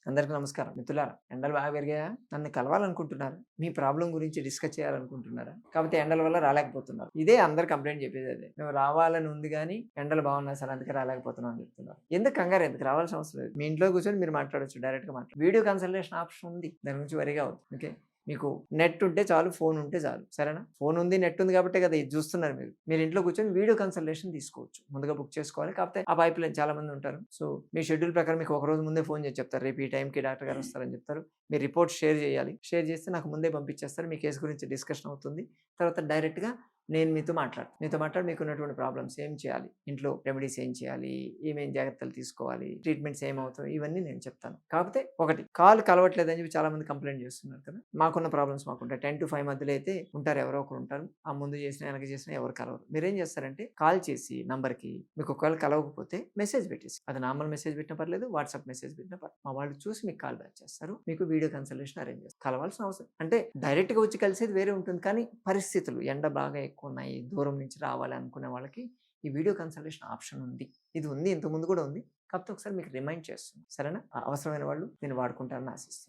అందరికీ నమస్కారం. మిత్రులారా, ఎండలు బాగా పెరిగాయా? నన్ను కలవాలనుకుంటున్నారా? మీ ప్రాబ్లమ్ గురించి డిస్కస్ చేయాలనుకుంటున్నారా? కాకపోతే ఎండల వల్ల రాలేకపోతున్నారు. ఇదే అందరు కంప్లెయింట్ చెప్పేది అదే. మేము రావాలని ఉంది గానీ, ఎండలు బాగున్నాయి సార్ అందుకే రాలేకపోతున్నాం అని చెప్తున్నారు. ఎందుకు కంగారు ఎందుకు? రావాల్సిన అవసరం లేదు. మీ ఇంట్లో కూర్చొని మీరు మాట్లాడొచ్చు. డైరెక్ట్‌గా వీడియో కన్సల్టేషన్ ఆప్షన్ ఉంది. దాని గురించి వరీ కావద్దు. ఓకే. మీకు నెట్ ఉంటే చాలు, ఫోన్ ఉంటే చాలు. సరేనా? ఫోన్ ఉంది, నెట్ ఉంది కాబట్టే కదా ఇది చూస్తున్నారు మీరు. మీరు ఇంట్లో కూర్చొని వీడియో కన్సల్టేషన్ తీసుకోవచ్చు. ముందుగా బుక్ చేసుకోవాలి. కాకపోతే ఆ పైప్‌లైన్ చాలా మంది ఉంటారు. సో, మీ షెడ్యూల్ ప్రకారం మీకు ఒక రోజు ముందే ఫోన్ చేసి చెప్తారు. రేపు ఈ టైంకి డాక్టర్ గారు వస్తారని చెప్తారు. మీ రిపోర్ట్ షేర్ చేయాలి. షేర్ చేస్తే నాకు ముందే పంపించేస్తారు. మీ కేస్ గురించి డిస్కషన్ అవుతుంది. తర్వాత డైరెక్ట్‌గా నేను మీతో మాట్లాడతాను. మీతో మాట్లాడి మీకున్నటువంటి ప్రాబ్లమ్స్ ఏం చేయాలి? ఇంట్లో రెమెడీస్ ఏం చేయాలి? ఏమేం జాగ్రత్తలు తీసుకోవాలి? ట్రీట్మెంట్స్ ఏమవుతాయి? ఇవన్నీ నేను చెప్తాను. కాకపోతే ఒకటి కాల్ కలవట్లేదని చెప్పి చాలా మంది కంప్లెయింట్ చేస్తున్నారు కదా! మాకున్న ప్రాబ్లమ్స్ మాకుంటాయి. 10-5 మధ్యలో అయితే ఉంటారు. ఎవరో ఒకరు ఉంటారు. ఆ ముందు చేసినా, వెనక చేసినా ఎవరు కలవరు. మీరేం చేస్తారంటే కాల్ చేసి నంబర్‌కి మీకు ఒకవేళ కలవకపోతే మెసేజ్ పెట్టేసి అది నార్మల్ మెసేజ్ పెట్టినా పర్లేదు. వాట్సాప్ మెసేజ్ పెట్టినా పర్లేదు. మా వాళ్ళు చూసి మీకు కాల్ బ్యాక్ చేస్తారు. మీకు వీడియో కన్సల్టేషన్ అరేంజ్ చేస్తారు. కలవాల్సిన అవసరం అంటే డైరెక్ట్‌గా వచ్చి కలిసేది వేరే ఉంటుంది. కానీ పరిస్థితులు ఎండ బాగా ఎక్కువున్నాయి. దూరం నుంచి రావాలి అనుకునే వాళ్ళకి ఈ వీడియో కన్సల్టేషన్ ఆప్షన్ ఉంది. ఇది ఉంది. ఇంతకుముందు కూడా ఉంది. కాకపోతే ఒకసారి మీకు రిమైండ్ చేస్తున్నా. సరేనా? అవసరమైన వాళ్ళు దీన్ని వాడుకుంటారని ఆశిస్తున్నాను.